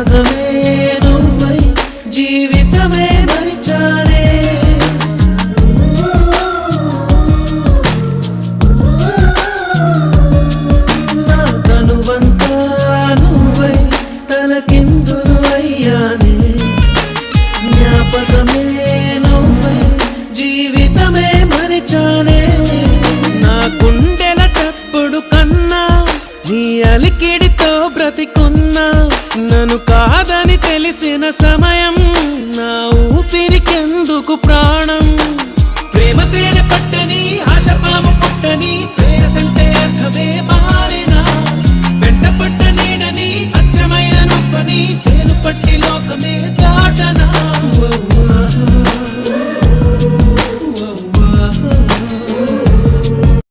జ్ఞాపకమే నువ్వై జీవితమే మరిచానే నా తనువంతా నువ్వై తలకిందులు అయ్యానే జ్ఞాపకమే నువ్వై జీవితమే మరిచానే నా గుండెల చప్పుడు కన్నా నీ అలికిడితో బ్రతికున్నా నన్ను కాదని తెలిసిన సమయం నా ఊపిరికెందుకు ప్రాణం